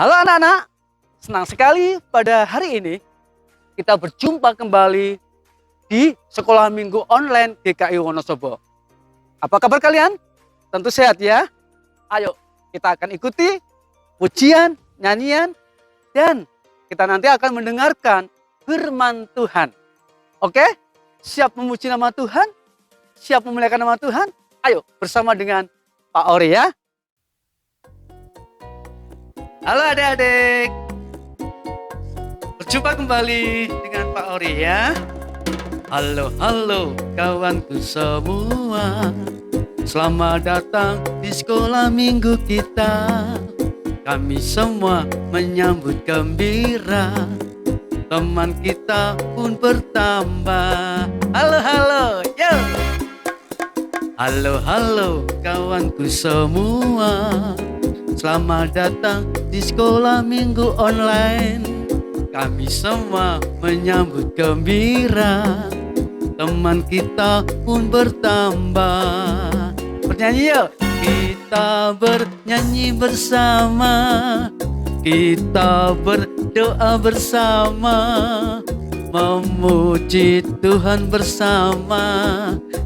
Halo anak-anak, senang sekali pada hari ini kita berjumpa kembali di Sekolah Minggu Online GKI Wonosobo. Apa kabar kalian? Tentu sehat ya. Ayo kita akan ikuti pujian, nyanyian, dan kita nanti akan mendengarkan firman Tuhan. Oke? Siap memuji nama Tuhan? Siap memuliakan nama Tuhan? Ayo bersama dengan Pak Ori ya. Halo adik-adik, berjumpa kembali dengan Pak Ori ya. Halo kawanku semua, selamat datang di sekolah minggu kita. Kami semua menyambut gembira, teman kita pun bertambah. Halo, yo. Halo kawanku semua, selamat datang di sekolah minggu online. Kami semua menyambut gembira, teman kita pun bertambah. Bernyanyi yuk. Kita bernyanyi bersama, kita berdoa bersama, memuji Tuhan bersama,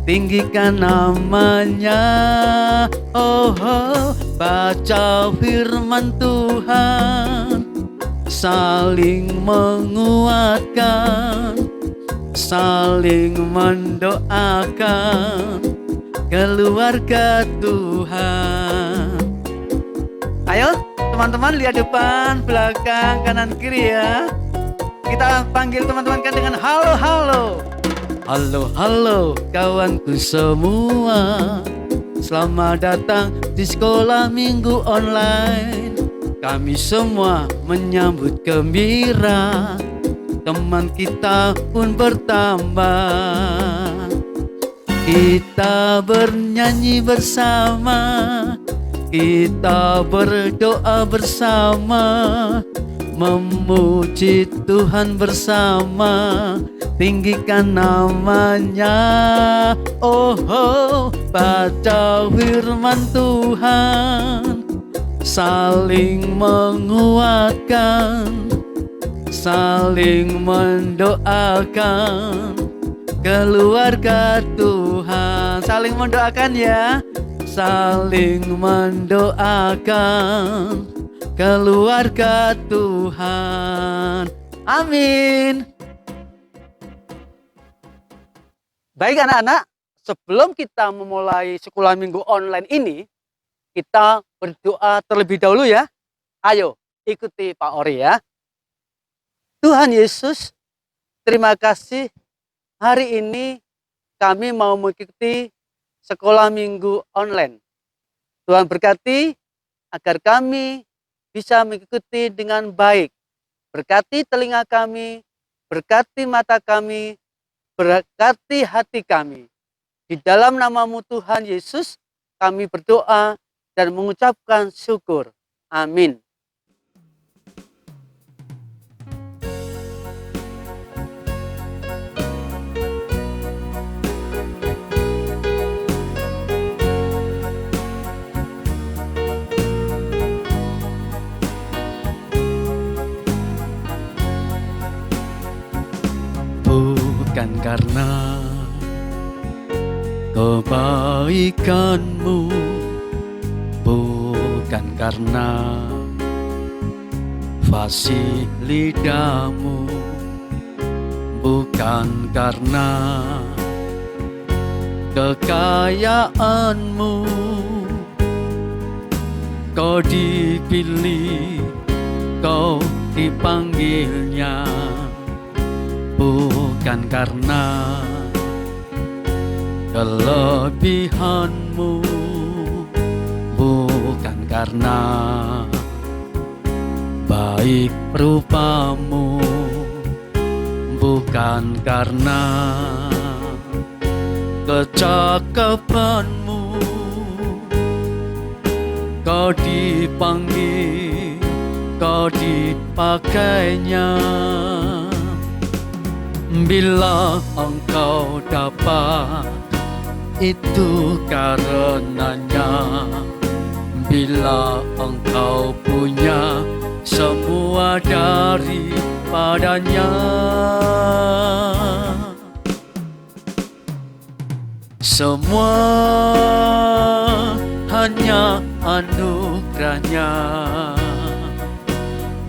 tinggikan namanya. Baca firman Tuhan, saling menguatkan, saling mendoakan keluarga Tuhan. Ayo teman-teman, lihat depan, belakang, kanan, kiri ya. Kita panggil teman-teman kan dengan halo. Halo kawanku semua, selamat datang di sekolah minggu online. Kami semua menyambut gembira, teman kita pun bertambah. Kita bernyanyi bersama, kita berdoa bersama, memuji Tuhan bersama, tinggikan namanya. Baca firman Tuhan, saling menguatkan, saling mendoakan keluarga Tuhan. Saling mendoakan ya, saling mendoakan keluarga Tuhan. Amin. Baik anak-anak, sebelum kita memulai sekolah minggu online ini, kita berdoa terlebih dahulu ya. Ayo ikuti Pak Ori ya. Tuhan Yesus, terima kasih hari ini kami mau mengikuti sekolah minggu online. Tuhan berkati agar kami bisa mengikuti dengan baik. Berkati telinga kami, berkati mata kami, berkati hati kami. Di dalam nama-Mu Tuhan Yesus, kami berdoa dan mengucapkan syukur. Amin. Bukan karena kebaikanmu, bukan karena fasilitasmu, bukan karena kekayaanmu, kau dipilih, kau dipanggilnya. Bukan karena kelebihanmu, bukan karena baik rupamu, bukan karena kecakapanmu, kau dipanggil, kau dipakainya. Bila engkau dapat, itu karenanya. Bila engkau punya, semua daripadanya. Semua hanya anugerahnya,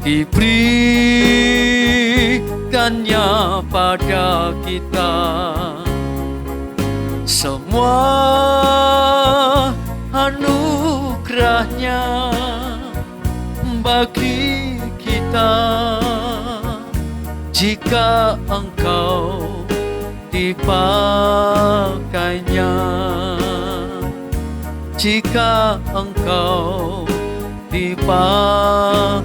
diberikannya pada kita. Semua anugerahnya bagi kita, jika engkau dipakainya, jika engkau dipakainya.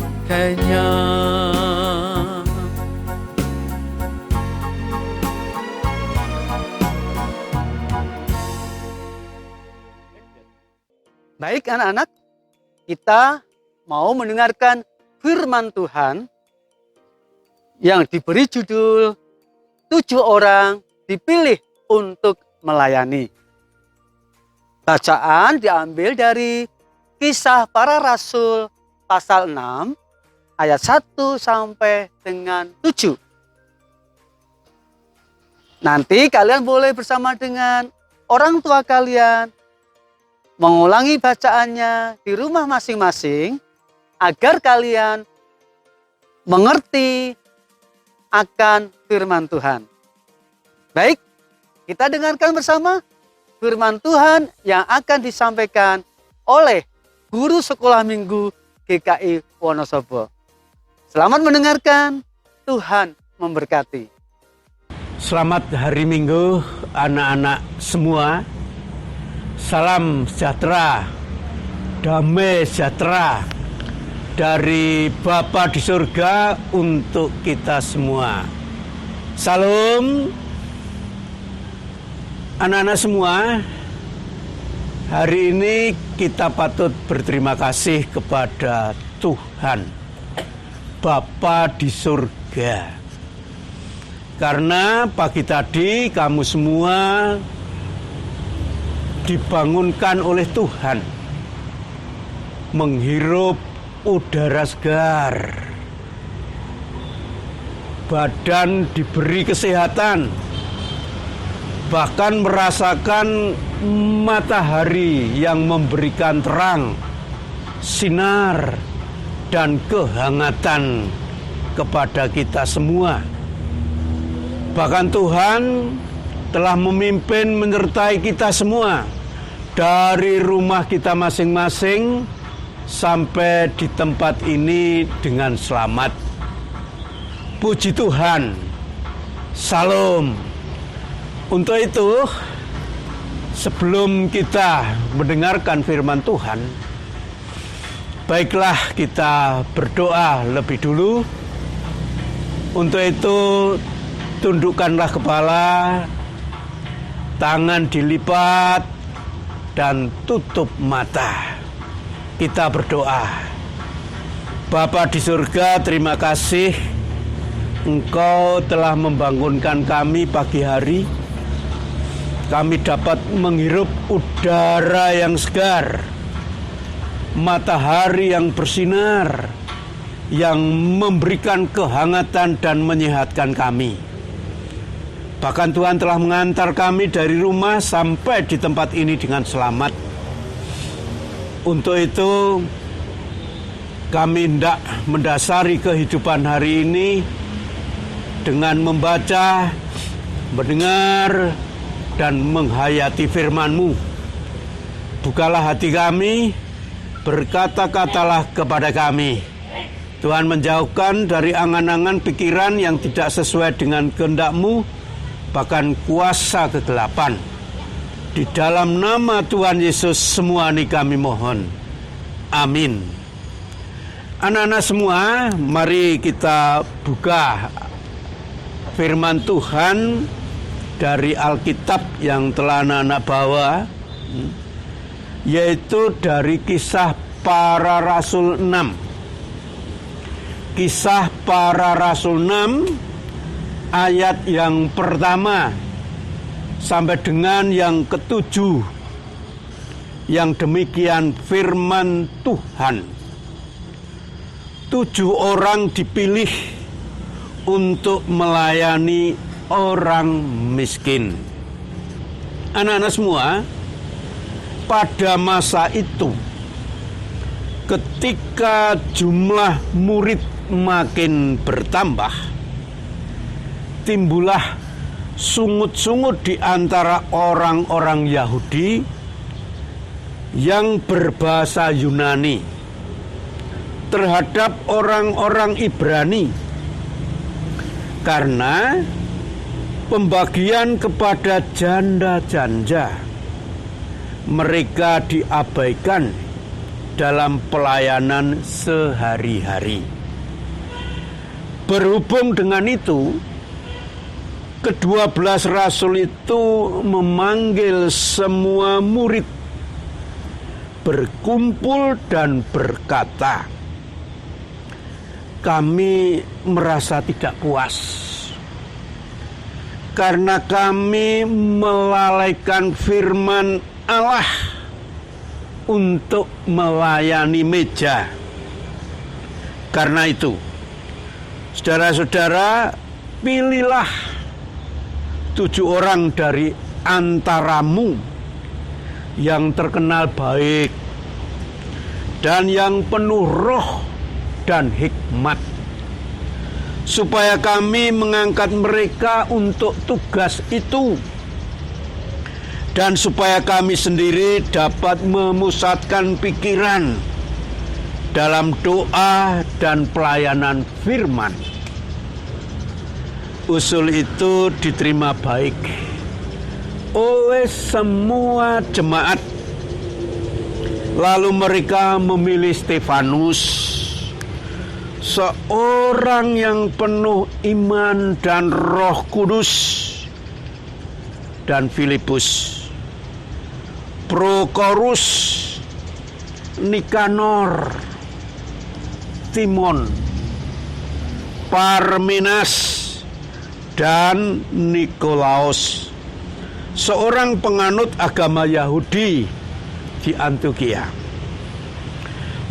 Baik anak-anak, kita mau mendengarkan firman Tuhan yang diberi judul 7 orang dipilih untuk melayani. Bacaan diambil dari Kisah Para Rasul pasal 6 ayat 1 sampai dengan 7. Nanti kalian boleh bersama dengan orang tua kalian mengulangi bacaannya di rumah masing-masing agar kalian mengerti akan firman Tuhan. Baik, kita dengarkan bersama firman Tuhan yang akan disampaikan oleh guru sekolah minggu GKI Wonosobo. Selamat mendengarkan, Tuhan memberkati. Selamat hari Minggu anak-anak semua. Salam sejahtera, damai sejahtera dari Bapa di surga untuk kita semua. Salam anak-anak semua. Hari ini kita patut berterima kasih kepada Tuhan Bapa di surga. Karena pagi tadi kamu semua dibangunkan oleh Tuhan, menghirup udara segar, badan diberi kesehatan, bahkan merasakan matahari yang memberikan terang, sinar, dan kehangatan kepada kita semua. Bahkan Tuhan telah memimpin menyertai kita semua dari rumah kita masing-masing sampai di tempat ini dengan selamat. Puji Tuhan. Salam. Untuk itu, sebelum kita mendengarkan firman Tuhan, baiklah kita berdoa lebih dulu. Untuk itu, tundukkanlah kepala, tangan dilipat, dan tutup mata. Kita berdoa. Bapa di surga, terima kasih Engkau telah membangunkan kami pagi hari. Kami dapat menghirup udara yang segar, matahari yang bersinar, yang memberikan kehangatan dan menyehatkan kami. Bahkan Tuhan telah mengantar kami dari rumah sampai di tempat ini dengan selamat. Untuk itu, kami hendak mendasari kehidupan hari ini dengan membaca, mendengar, dan menghayati firman-Mu. Bukalah hati kami, berkata-katalah kepada kami. Tuhan menjauhkan dari angan-angan pikiran yang tidak sesuai dengan kehendak-Mu, bahkan kuasa kegelapan. Di dalam nama Tuhan Yesus semua ini kami mohon. Amin. Anak-anak semua, mari kita buka firman Tuhan dari Alkitab yang telah anak-anak bawa, yaitu dari Kisah Para Rasul 6. Kisah Para Rasul 6 ayat yang pertama sampai dengan yang ke-7, yang demikian firman Tuhan. 7 orang dipilih untuk melayani orang miskin. Anak-anak semua, pada masa itu, ketika jumlah murid makin bertambah, timbullah sungut-sungut di antara orang-orang Yahudi yang berbahasa Yunani terhadap orang-orang Ibrani, karena pembagian kepada janda-janda mereka diabaikan dalam pelayanan sehari-hari. Berhubung dengan itu, ke-12 rasul itu memanggil semua murid berkumpul dan berkata, "Kami merasa tidak puas karena kami melalaikan firman Allah untuk melayani meja. Karena itu, saudara-saudara, pilihlah 7 orang dari antaramu yang terkenal baik dan yang penuh roh dan hikmat, supaya kami mengangkat mereka untuk tugas itu, dan supaya kami sendiri dapat memusatkan pikiran dalam doa dan pelayanan firman." Usul itu diterima baik oleh semua jemaat. Lalu mereka memilih Stefanus, seorang yang penuh iman dan Roh Kudus, dan Filipus, Prokorus, Nikanor, Timon, Parmenas, dan Nikolaus, seorang penganut agama Yahudi di Antiokhia.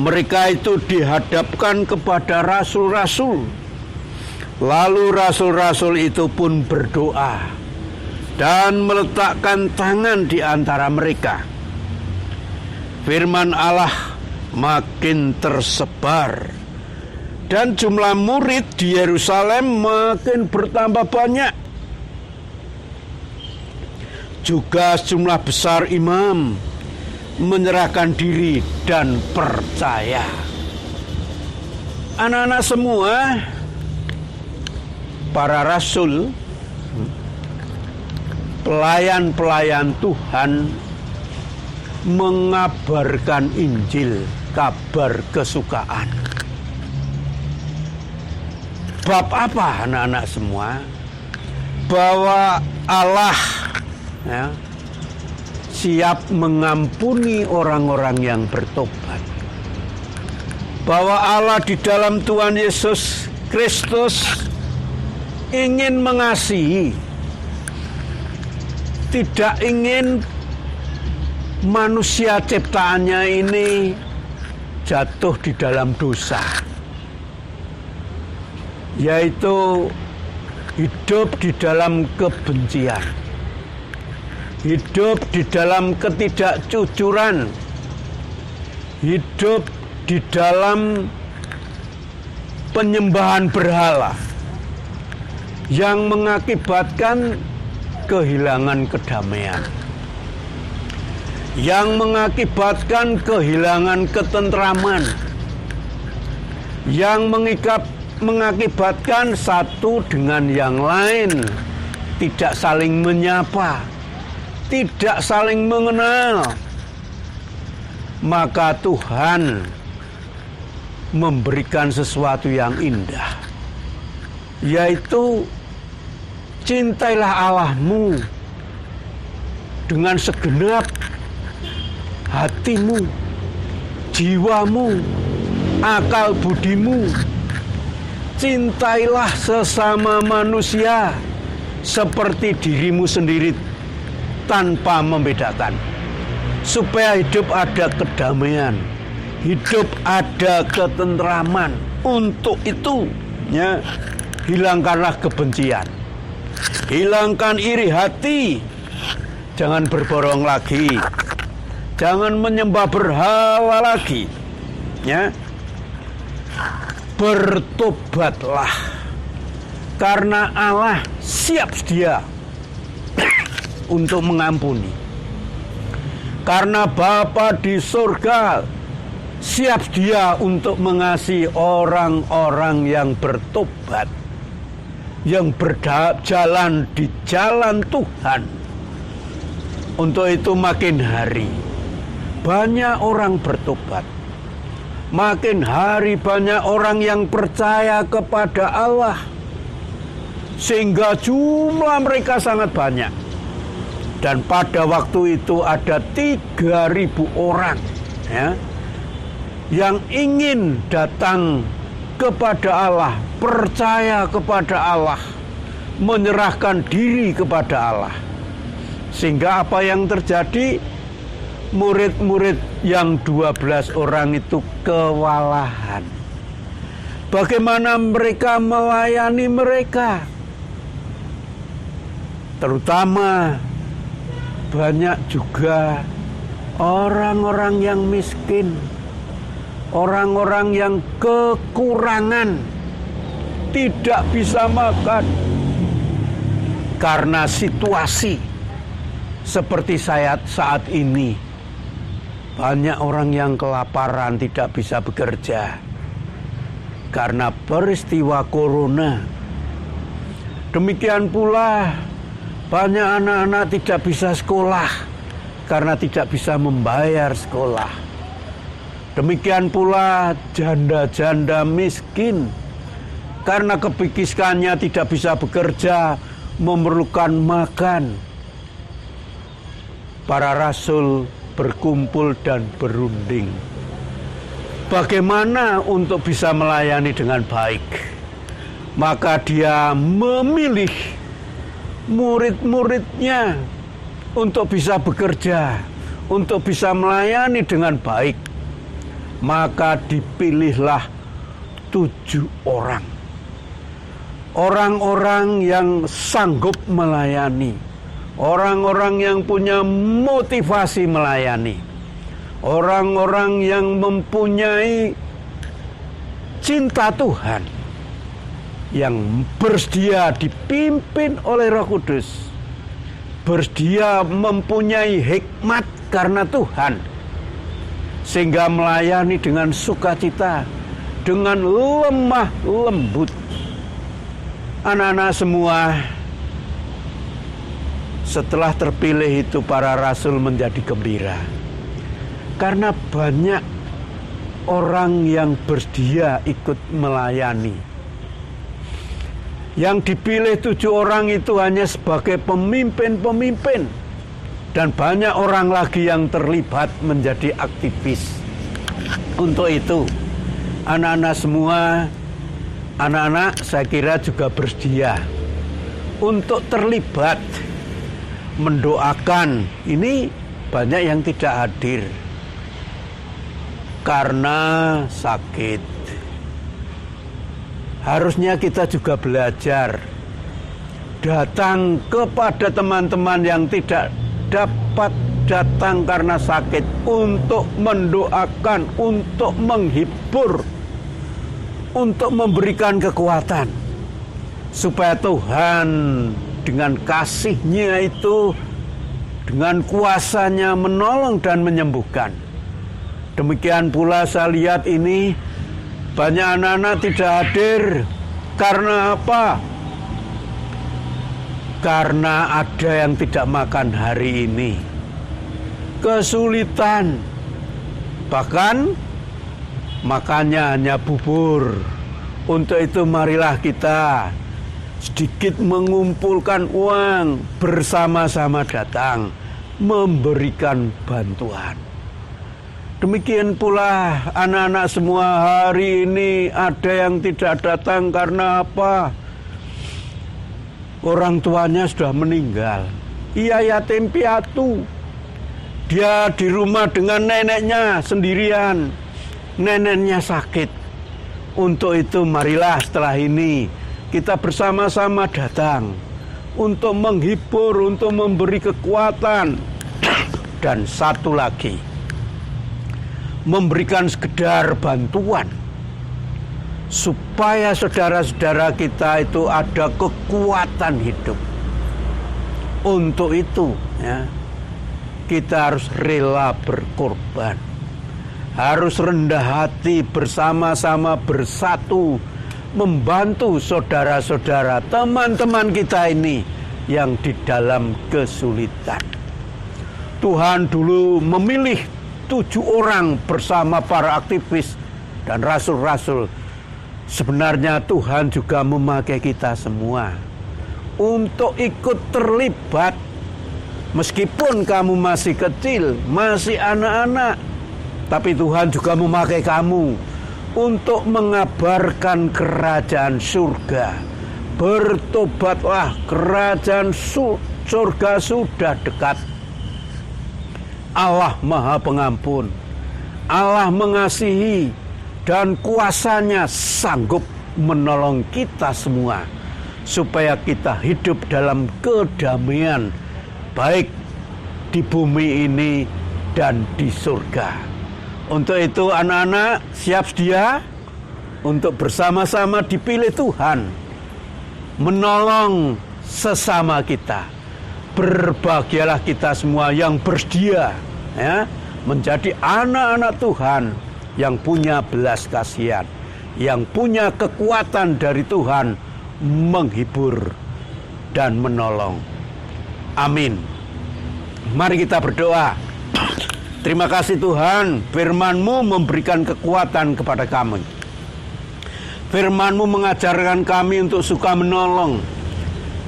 Mereka itu dihadapkan kepada rasul-rasul. Lalu rasul-rasul itu pun berdoa dan meletakkan tangan di antara mereka. Firman Allah makin tersebar dan jumlah murid di Yerusalem makin bertambah banyak. Juga jumlah besar imam menyerahkan diri dan percaya. Anak-anak semua, para rasul, pelayan-pelayan Tuhan, mengabarkan Injil, kabar kesukaan. Bab apa, anak-anak semua? Bahwa Allah siap mengampuni orang-orang yang bertobat. Bahwa Allah di dalam Tuhan Yesus Kristus ingin mengasihi, tidak ingin manusia ciptaannya ini jatuh di dalam dosa, yaitu hidup di dalam kebencian, hidup di dalam ketidakjujuran, hidup di dalam penyembahan berhala yang mengakibatkan kehilangan kedamaian, yang mengakibatkan kehilangan ketentraman, yang mengakibatkan satu dengan yang lain tidak saling menyapa, tidak saling mengenal. Maka Tuhan memberikan sesuatu yang indah, yaitu cintailah Allahmu dengan segenap hatimu, jiwamu, akal budimu. Cintailah sesama manusia seperti dirimu sendiri tanpa membedakan, supaya hidup ada kedamaian, hidup ada ketentraman, Untuk itu, ya, hilangkanlah kebencian. Hilangkan iri hati. Jangan berborong lagi. Jangan menyembah berhala lagi. Ya. Bertobatlah. Karena Allah siap sedia untuk mengampuni. Karena Bapa di surga siap sedia untuk mengasihi orang-orang yang bertobat, yang berjalan di jalan Tuhan. Untuk itu makin hari banyak orang bertobat. Makin hari banyak orang yang percaya kepada Allah. Sehingga jumlah mereka sangat banyak. Dan pada waktu itu ada 3.000 orang, ya, yang ingin datang kepada Allah, percaya kepada Allah, menyerahkan diri kepada Allah. Sehingga apa yang terjadi? Murid-murid yang 12 orang itu kewalahan. Bagaimana mereka melayani mereka? Terutama banyak juga orang-orang yang miskin, orang-orang yang kekurangan, tidak bisa makan karena situasi seperti saat ini. Banyak orang yang kelaparan, tidak bisa bekerja karena peristiwa corona. Demikian pula banyak anak-anak tidak bisa sekolah karena tidak bisa membayar sekolah. Demikian pula janda-janda miskin karena kebikisannya tidak bisa bekerja, memerlukan makan. Para rasul berkumpul dan berunding. Bagaimana untuk bisa melayani dengan baik? Maka dia memilih murid-muridnya untuk bisa bekerja, untuk bisa melayani dengan baik. Maka dipilihlah 7 orang. Orang-orang yang sanggup melayani. Orang-orang yang punya motivasi melayani. Orang-orang yang mempunyai cinta Tuhan. Yang bersedia dipimpin oleh Roh Kudus. Bersedia mempunyai hikmat karena Tuhan. Sehingga melayani dengan sukacita. Dengan lemah lembut. Anak-anak semua, setelah terpilih itu para rasul menjadi gembira. Karena banyak orang yang bersedia ikut melayani. Yang dipilih 7 orang itu hanya sebagai pemimpin-pemimpin. Dan banyak orang lagi yang terlibat menjadi aktivis. Untuk itu, anak-anak semua, anak-anak saya kira juga bersedia untuk terlibat mendoakan. Ini banyak yang tidak hadir karena sakit. Harusnya kita juga belajar datang kepada teman-teman yang tidak dapat datang karena sakit untuk mendoakan, untuk menghibur, untuk memberikan kekuatan supaya Tuhan dengan kasih-Nya itu, dengan kuasa-Nya menolong dan menyembuhkan. Demikian pula saya lihat ini banyak anak-anak tidak hadir. Karena apa? Karena ada yang tidak makan hari ini. Kesulitan. Bahkan makannya hanya bubur. Untuk itu marilah kita sedikit mengumpulkan uang, bersama-sama datang memberikan bantuan. Demikian pula anak-anak semua hari ini ada yang tidak datang karena apa? Orang tuanya sudah meninggal. Ia yatim piatu. Dia di rumah dengan neneknya sendirian. Neneknya sakit. Untuk itu marilah setelah ini kita bersama-sama datang untuk menghibur, untuk memberi kekuatan. Dan satu lagi, memberikan sekedar bantuan supaya saudara-saudara kita itu ada kekuatan hidup. Untuk itu ya, kita harus rela berkorban, harus rendah hati, bersama-sama bersatu membantu saudara-saudara, teman-teman kita ini yang di dalam kesulitan. Tuhan dulu memilih 7 orang bersama para aktivis dan rasul-rasul. Sebenarnya Tuhan juga memakai kita semua untuk ikut terlibat. Meskipun kamu masih kecil, masih anak-anak, tapi Tuhan juga memakai kamu untuk mengabarkan kerajaan surga. Bertobatlah, kerajaan surga sudah dekat. Allah Maha Pengampun, Allah mengasihi, dan kuasanya sanggup menolong kita semua supaya kita hidup dalam kedamaian, baik di bumi ini dan di surga. Untuk itu anak-anak siap sedia untuk bersama-sama dipilih Tuhan menolong sesama kita. Berbahagialah kita semua yang bersedia ya, menjadi anak-anak Tuhan yang punya belas kasihan, yang punya kekuatan dari Tuhan menghibur dan menolong. Amin. Mari kita berdoa. Terima kasih Tuhan, firman-Mu memberikan kekuatan kepada kami. Firman-Mu mengajarkan kami untuk suka menolong.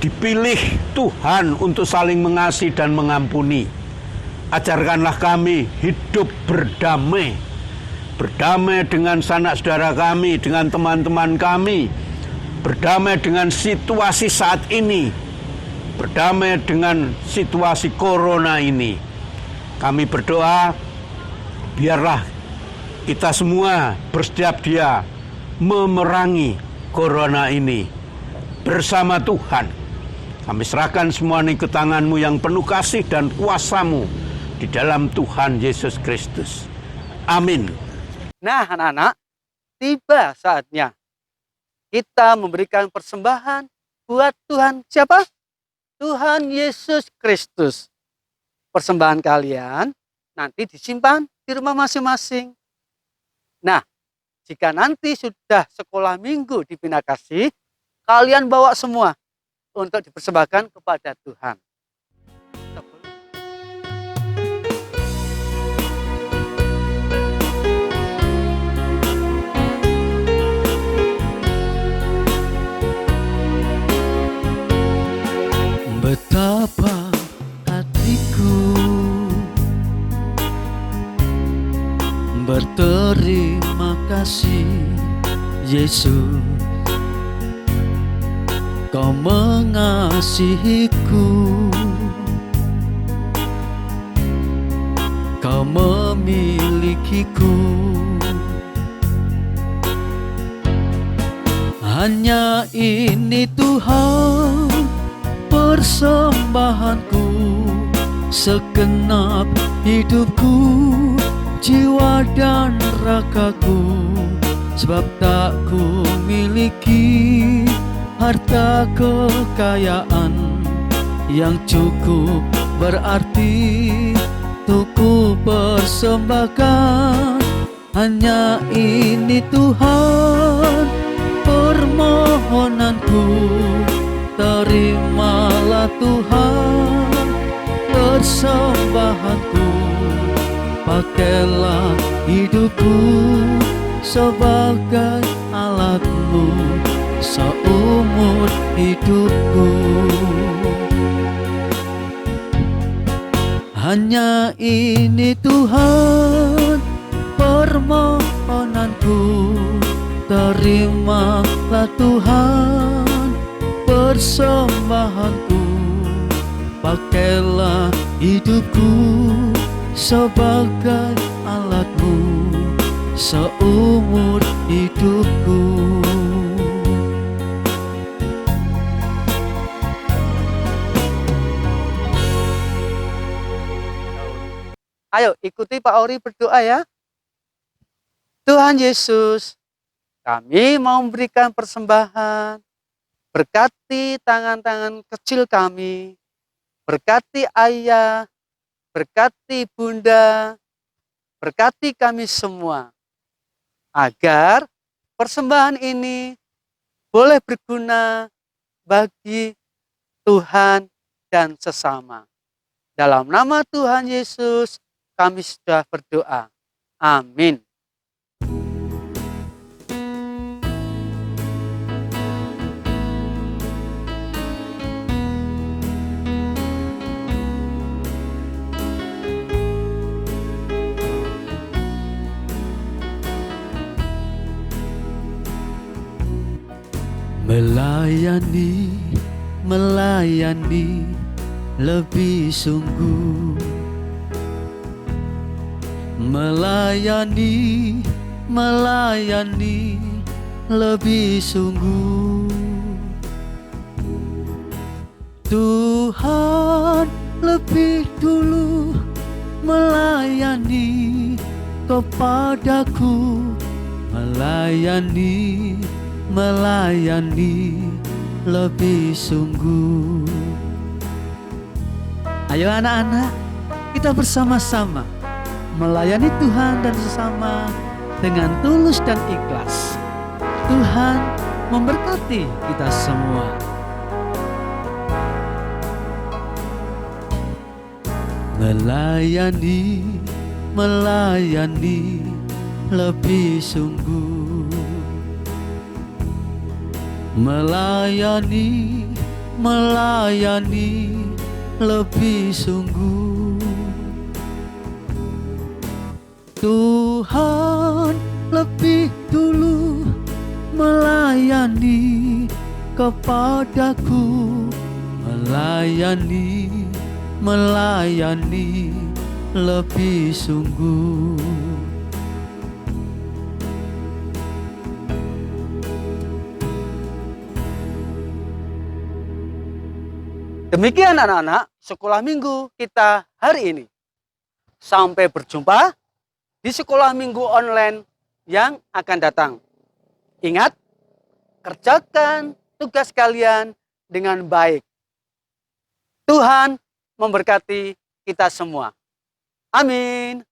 Dipilih Tuhan untuk saling mengasihi dan mengampuni. Ajarkanlah kami hidup berdamai. Berdamai dengan sanak saudara kami, dengan teman-teman kami. Berdamai dengan situasi saat ini. Berdamai dengan situasi corona ini. Kami berdoa, biarlah kita semua bersiap dia memerangi corona ini bersama Tuhan. Kami serahkan semua ini ke tangan-Mu yang penuh kasih dan kuasa-Mu di dalam Tuhan Yesus Kristus. Amin. Nah anak-anak, tiba saatnya kita memberikan persembahan buat Tuhan siapa? Tuhan Yesus Kristus. Persembahan kalian nanti disimpan di rumah masing-masing. Nah, jika nanti sudah sekolah minggu di Bina Kasih, kalian bawa semua untuk dipersembahkan kepada Tuhan. Betapa hatiku berterima kasih, Yesus. Kau mengasihiku, Kau memilikiku. Hanya ini Tuhan persembahanku, segenap hidupku, jiwa dan ragaku. Sebab tak ku miliki harta kekayaan yang cukup berarti untuk ku persembahkan. Hanya ini Tuhan permohonanku, terimalah Tuhan persembahanku. Pakailah hidupku sebagai alat-Mu seumur hidupku. Hanya ini Tuhan permohonanku, terimalah Tuhan persembahanku. Pakailah hidupku sebagai alat-Mu seumur hidupku. Ayo ikuti Pak Ori berdoa ya. Tuhan Yesus, kami mau memberikan persembahan. Berkati tangan-tangan kecil kami. Berkati ayah, berkati bunda, berkati kami semua. Agar persembahan ini boleh berguna bagi Tuhan dan sesama. Dalam nama Tuhan Yesus, kami sudah berdoa. Amin. Melayani, melayani lebih sungguh. Melayani, melayani lebih sungguh. Tuhan lebih dulu melayani kepadaku. Melayani, melayani lebih sungguh. Ayo anak-anak, kita bersama-sama melayani Tuhan dan sesama dengan tulus dan ikhlas. Tuhan memberkati kita semua. Melayani, melayani lebih sungguh. Melayani, melayani lebih sungguh. Tuhan lebih dulu melayani kepadaku. Melayani, melayani lebih sungguh. Demikian anak-anak, sekolah minggu kita hari ini. Sampai berjumpa di sekolah minggu online yang akan datang. Ingat, kerjakan tugas kalian dengan baik. Tuhan memberkati kita semua. Amin.